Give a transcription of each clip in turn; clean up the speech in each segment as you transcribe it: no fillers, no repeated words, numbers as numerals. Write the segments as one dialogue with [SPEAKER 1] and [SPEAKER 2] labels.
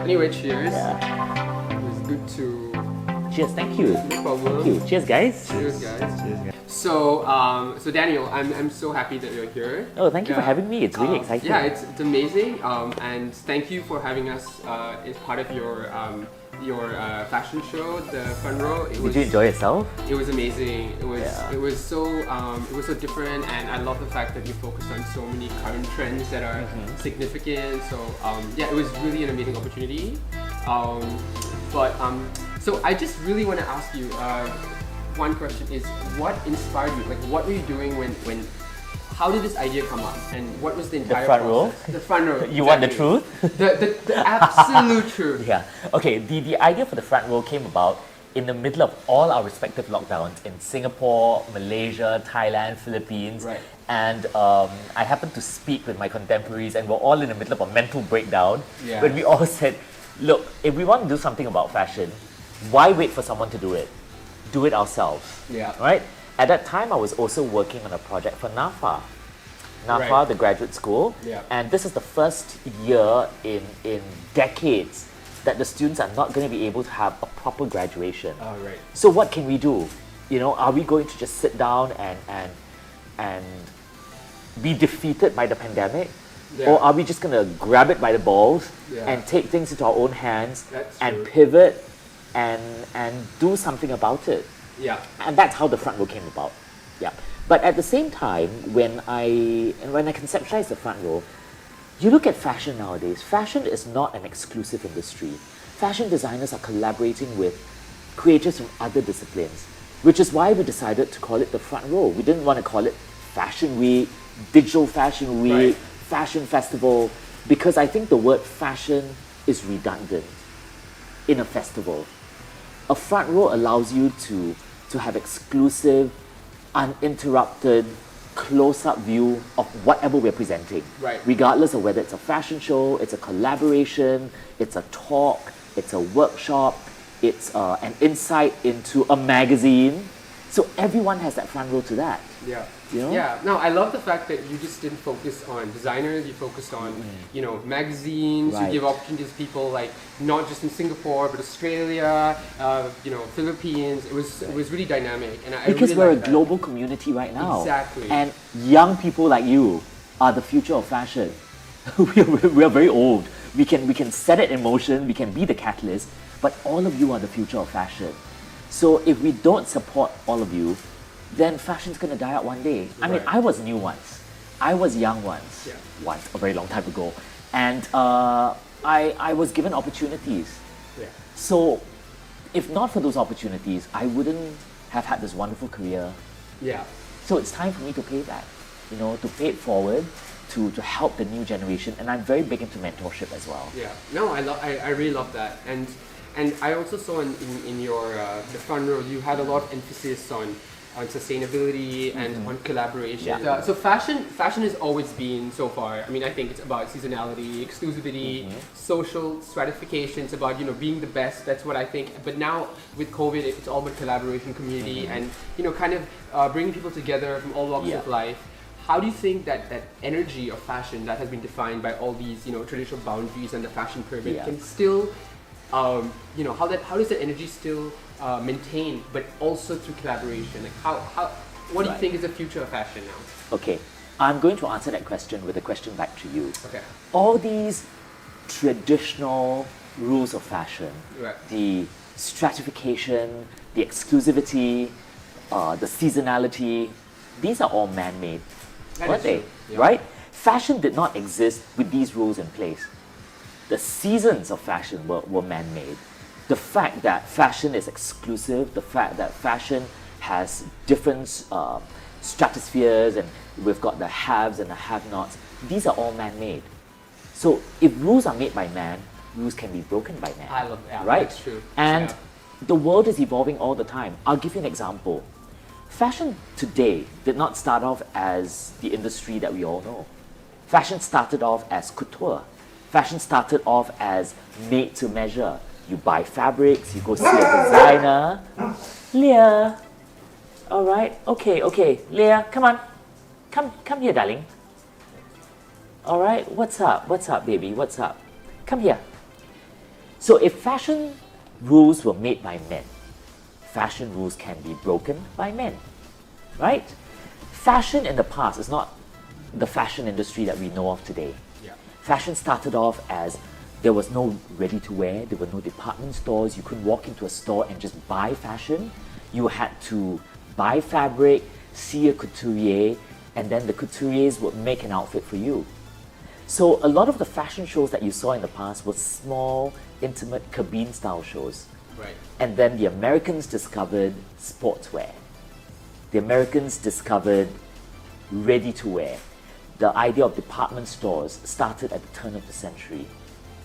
[SPEAKER 1] Anyway, cheers.
[SPEAKER 2] Yeah.
[SPEAKER 1] It was good to...
[SPEAKER 2] Cheers, thank you.
[SPEAKER 1] No problem.
[SPEAKER 2] Thank you. Cheers, guys.
[SPEAKER 1] Cheers, guys.
[SPEAKER 2] Cheers, guys.
[SPEAKER 1] So Daniel, I'm so happy that you're here.
[SPEAKER 2] Oh, thank you for having me. It's really exciting.
[SPEAKER 1] Yeah, it's amazing. And thank you for having us as part of your fashion show, the front row.
[SPEAKER 2] Did you enjoy yourself?
[SPEAKER 1] It was amazing. It was
[SPEAKER 2] Yeah.
[SPEAKER 1] it was so different, and I love the fact that you focused on so many current trends that are significant. So yeah, it was really an amazing opportunity. So I just really want to ask you. One question is, what inspired you? Like, what were you doing when how did this idea come up, and what was the entire
[SPEAKER 2] front row?
[SPEAKER 1] process? The front row.
[SPEAKER 2] You want the truth?
[SPEAKER 1] The absolute truth.
[SPEAKER 2] Yeah. Okay, the idea for the front row came about in the middle of all our respective lockdowns in Singapore, Malaysia, Thailand, Philippines.
[SPEAKER 1] Right.
[SPEAKER 2] And I happened to speak with my contemporaries, and we're all in the middle of a mental breakdown
[SPEAKER 1] Yeah.
[SPEAKER 2] when we all said, look, if we want to do something about fashion, why wait for someone to do it? Do it ourselves.
[SPEAKER 1] Yeah.
[SPEAKER 2] Right? At that time, I was also working on a project for NAFA. NAFA,
[SPEAKER 1] Right.
[SPEAKER 2] the graduate school.
[SPEAKER 1] Yeah.
[SPEAKER 2] And this is the first year in decades that the students are not going to be able to have a proper graduation.
[SPEAKER 1] Oh, right.
[SPEAKER 2] So what can we do? You know, are we going to just sit down and be defeated by the pandemic?
[SPEAKER 1] Yeah.
[SPEAKER 2] Or are we just going to grab it by the balls
[SPEAKER 1] Yeah.
[SPEAKER 2] and take things into our own hands
[SPEAKER 1] That's
[SPEAKER 2] and
[SPEAKER 1] true.
[SPEAKER 2] pivot and do something about it?
[SPEAKER 1] Yeah.
[SPEAKER 2] And that's how the front row came about. Yeah. But at the same time, when I conceptualized the front row, you look at fashion nowadays. Fashion is not an exclusive industry. Fashion designers are collaborating with creators from other disciplines, which is why we decided to call it the front row. We didn't want to call it Fashion Week, Digital Fashion Week,
[SPEAKER 1] Right.
[SPEAKER 2] Fashion Festival, because I think the word fashion is redundant in a festival. A front row allows you to have exclusive, uninterrupted, close-up view of whatever we're presenting.
[SPEAKER 1] Right.
[SPEAKER 2] Regardless of whether it's a fashion show, it's a collaboration, it's a talk, it's a workshop, it's an insight into a magazine. So everyone has that front row to that.
[SPEAKER 1] Yeah.
[SPEAKER 2] You know?
[SPEAKER 1] Yeah. No, I love the fact that you just didn't focus on designers. You focused on, magazines.
[SPEAKER 2] Right.
[SPEAKER 1] You give opportunities to people like not just in Singapore but Australia, Philippines. It was really dynamic, and I
[SPEAKER 2] Because
[SPEAKER 1] really
[SPEAKER 2] we're a
[SPEAKER 1] like that.
[SPEAKER 2] global community right now.
[SPEAKER 1] Exactly.
[SPEAKER 2] And young people like you are the future of fashion. we are very old. We can set it in motion, we can be the catalyst, but all of you are the future of fashion. So if we don't support all of you, then fashion's going to die out one day. I mean,
[SPEAKER 1] Right.
[SPEAKER 2] I was new once. I was young once.
[SPEAKER 1] Yeah.
[SPEAKER 2] Once, a very long time ago. And I was given opportunities.
[SPEAKER 1] Yeah.
[SPEAKER 2] So if not for those opportunities, I wouldn't have had this wonderful career.
[SPEAKER 1] Yeah.
[SPEAKER 2] So it's time for me to pay back, to pay it forward, to help the new generation. And I'm very big into mentorship as well.
[SPEAKER 1] Yeah. No, I really love that, and I also saw in your the front row you had a lot of emphasis on sustainability and on collaboration.
[SPEAKER 2] Yeah.
[SPEAKER 1] So fashion has always been, so far, I mean, I think it's about seasonality, exclusivity, social stratification. It's about being the best. That's what I think. But now with COVID, it's all about collaboration, community, and kind of bringing people together from all walks of life. How do you think that energy of fashion that has been defined by all these traditional boundaries and the fashion pyramid can still how does that energy still maintain, but also through collaboration? Like what do you think is the future of fashion now?
[SPEAKER 2] Okay, I'm going to answer that question with a question back to you.
[SPEAKER 1] Okay.
[SPEAKER 2] All these traditional rules of fashion,
[SPEAKER 1] Right.
[SPEAKER 2] the stratification, the exclusivity, the seasonality, these are all man-made,
[SPEAKER 1] That
[SPEAKER 2] weren't
[SPEAKER 1] is
[SPEAKER 2] they?
[SPEAKER 1] true. Yeah.
[SPEAKER 2] Right? Fashion did not exist with these rules in place. The seasons of fashion were man-made. The fact that fashion is exclusive, the fact that fashion has different stratospheres, and we've got the haves and the have-nots, these are all man-made. So if rules are made by man, rules can be broken by man.
[SPEAKER 1] I love that.
[SPEAKER 2] Right?
[SPEAKER 1] That's true.
[SPEAKER 2] And
[SPEAKER 1] Yeah.
[SPEAKER 2] the world is evolving all the time. I'll give you an example. Fashion today did not start off as the industry that we all know. Fashion started off as couture. Fashion started off as made to measure. You buy fabrics, you go see a designer. Leah. All right, okay. Leah, come on. Come here, darling. All right, what's up, baby? What's up? Come here. So if fashion rules were made by men, fashion rules can be broken by men, right? Fashion in the past is not the fashion industry that we know of today.
[SPEAKER 1] Yeah.
[SPEAKER 2] Fashion started off as there was no ready-to-wear, there were no department stores, you couldn't walk into a store and just buy fashion. You had to buy fabric, see a couturier, and then the couturiers would make an outfit for you. So a lot of the fashion shows that you saw in the past were small, intimate cabin-style shows.
[SPEAKER 1] Right.
[SPEAKER 2] And then the Americans discovered sportswear. The Americans discovered ready-to-wear. The idea of department stores started at the turn of the century,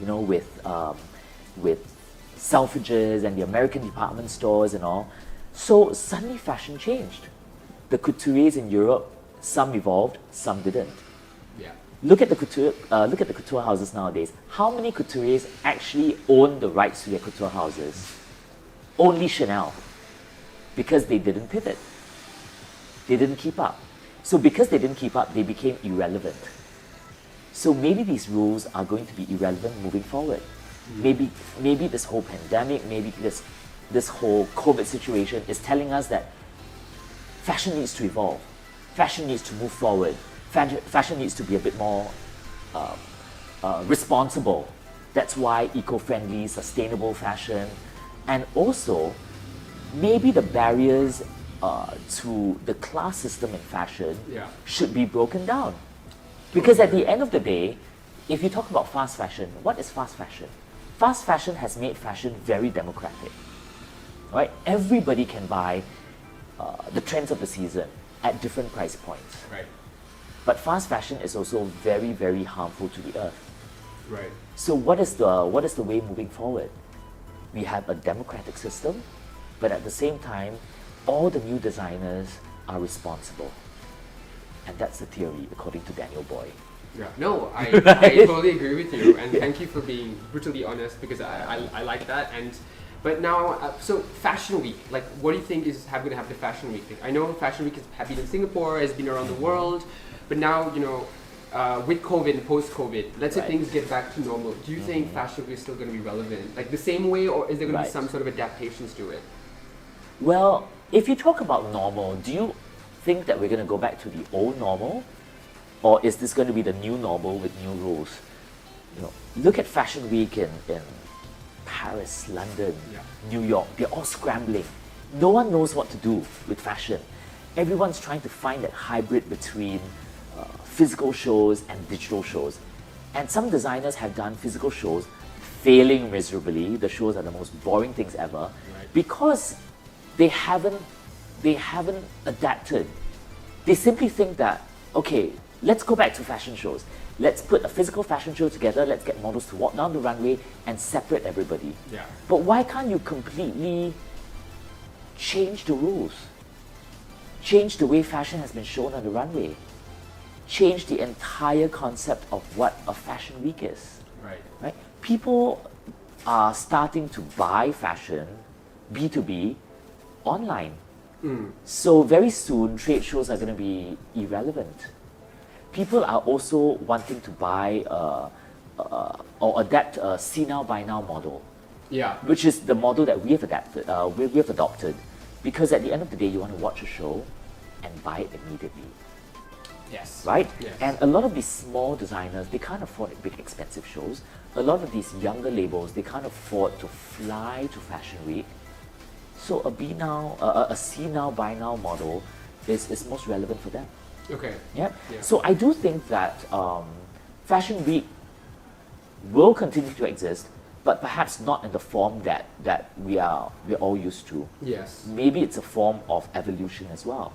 [SPEAKER 2] you know, with Selfridges and the American department stores and all. So suddenly fashion changed. The couturiers in Europe, some evolved, some didn't.
[SPEAKER 1] Yeah.
[SPEAKER 2] Look at the couture houses nowadays. How many couturiers actually own the rights to their couture houses? Only Chanel, because they didn't pivot. They didn't keep up. So because they didn't keep up, they became irrelevant. So maybe these rules are going to be irrelevant moving forward. Maybe this whole pandemic, maybe this whole COVID situation is telling us that fashion needs to evolve. Fashion needs to move forward. Fashion needs to be a bit more responsible. That's why eco-friendly, sustainable fashion, and also maybe the barriers to the class system in fashion should be broken down. Because at the end of the day, if you talk about fast fashion, what is fast fashion? Fast fashion has made fashion very democratic. Right? Everybody can buy the trends of the season at different price points.
[SPEAKER 1] Right.
[SPEAKER 2] But fast fashion is also very, very harmful to the earth.
[SPEAKER 1] Right.
[SPEAKER 2] So what is the way moving forward? We have a democratic system, but at the same time, all the new designers are responsible. And that's the theory, according to Daniel Boey.
[SPEAKER 1] Yeah. No, I totally agree with you, and thank you for being brutally honest, because I like that. But now, so Fashion Week, like, what do you think is going to happen to Fashion Week? I know Fashion Week has been in Singapore, has been around the world, but now, you know, with COVID and post-COVID, let's say things get back to normal. Do you think Fashion Week is still going to be relevant, like the same way, or is there going to be some sort of adaptations to it?
[SPEAKER 2] Well, if you talk about normal, do you think that we're going to go back to the old normal, or is this going to be the new normal with new rules? You know, look at Fashion Week in Paris, London, New York. They're all scrambling. No one knows what to do with fashion. Everyone's trying to find that hybrid between physical shows and digital shows. And some designers have done physical shows, failing miserably. The shows are the most boring things ever, because they haven't adapted. They simply think that, okay, let's go back to fashion shows. Let's put a physical fashion show together, let's get models to walk down the runway and separate everybody.
[SPEAKER 1] Yeah.
[SPEAKER 2] But why can't you completely change the rules? Change the way fashion has been shown on the runway. Change the entire concept of what a fashion week is. Right? People are starting to buy fashion, B2B, online. So very soon, trade shows are going to be irrelevant. People are also wanting to buy or adapt a see now, buy now model. Yeah. Which is the model that we have adopted. Because at the end of the day, you want to watch a show and buy it immediately.
[SPEAKER 1] Yes.
[SPEAKER 2] Right?
[SPEAKER 1] Yes.
[SPEAKER 2] And a lot of these small designers, they can't afford big expensive shows. A lot of these younger labels, they can't afford to fly to Fashion Week. So a see now, buy now model is most relevant for them.
[SPEAKER 1] Okay.
[SPEAKER 2] Yeah. So I do think that Fashion Week will continue to exist, but perhaps not in the form that we're all used to.
[SPEAKER 1] Yes.
[SPEAKER 2] Maybe it's a form of evolution as well,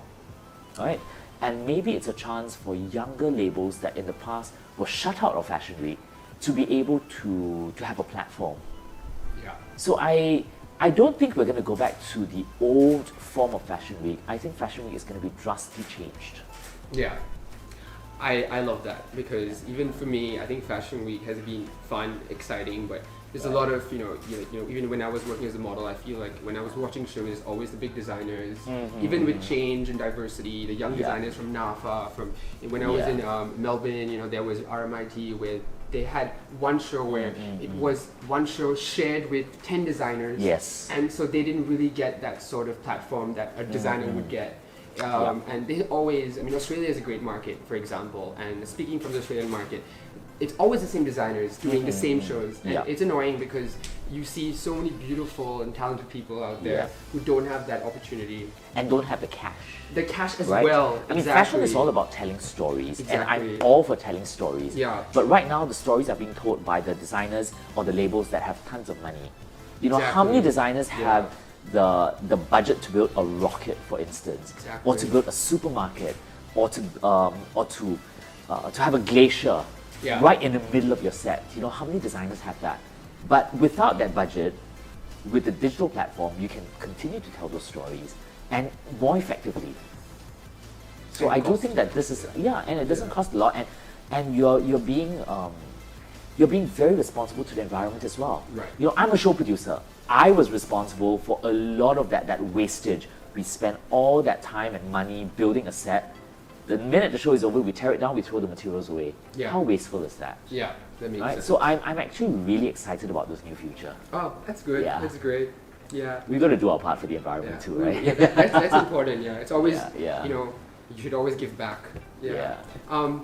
[SPEAKER 2] right? And maybe it's a chance for younger labels that in the past were shut out of Fashion Week to be able to have a platform. Yeah. So I don't think we're going to go back to the old form of Fashion Week. I think Fashion Week is going to be drastically changed.
[SPEAKER 1] Yeah. I love that because even for me, I think Fashion Week has been fun, exciting, but there's a lot of even when I was working as a model, I feel like when I was watching shows, there's always the big designers. Even with change and diversity, the young designers from NAFA, from when I was in Melbourne, there was RMIT where they had one show where it was one show shared with 10 designers.
[SPEAKER 2] Yes.
[SPEAKER 1] And so they didn't really get that sort of platform that a designer would get. And they always, Australia is a great market, for example, and speaking from the Australian market, it's always the same designers doing the same shows. And it's annoying because you see so many beautiful and talented people out there who don't have that opportunity.
[SPEAKER 2] And don't have the cash.
[SPEAKER 1] The cash as
[SPEAKER 2] right?
[SPEAKER 1] well.
[SPEAKER 2] I mean, fashion is all about telling stories, and
[SPEAKER 1] Exactly.
[SPEAKER 2] I'm all for telling stories.
[SPEAKER 1] Yeah.
[SPEAKER 2] But right now, the stories are being told by the designers or the labels that have tons of money. You know, how many designers have the budget to build a rocket, for instance, or to build a supermarket, or to have a glacier right in the middle of your set? You know, how many designers have that? But without that budget, with the digital platform, you can continue to tell those stories and more effectively. So I do think that this is and it doesn't cost a lot, and you're being very responsible to the environment as well.
[SPEAKER 1] Right.
[SPEAKER 2] You know, I'm a show producer. I was responsible for a lot of that wastage. We spent all that time and money building a set. The minute the show is over, we tear it down, we throw the materials away.
[SPEAKER 1] Yeah.
[SPEAKER 2] How wasteful is that?
[SPEAKER 1] Yeah, that makes
[SPEAKER 2] Right?
[SPEAKER 1] sense.
[SPEAKER 2] So I'm actually really excited about this new future.
[SPEAKER 1] Oh, that's good.
[SPEAKER 2] Yeah.
[SPEAKER 1] That's great. Yeah.
[SPEAKER 2] We've got to do our part for the environment too, right?
[SPEAKER 1] Yeah, that's important. Yeah, it's always
[SPEAKER 2] Yeah.
[SPEAKER 1] you should always give back. Yeah.
[SPEAKER 2] Yeah.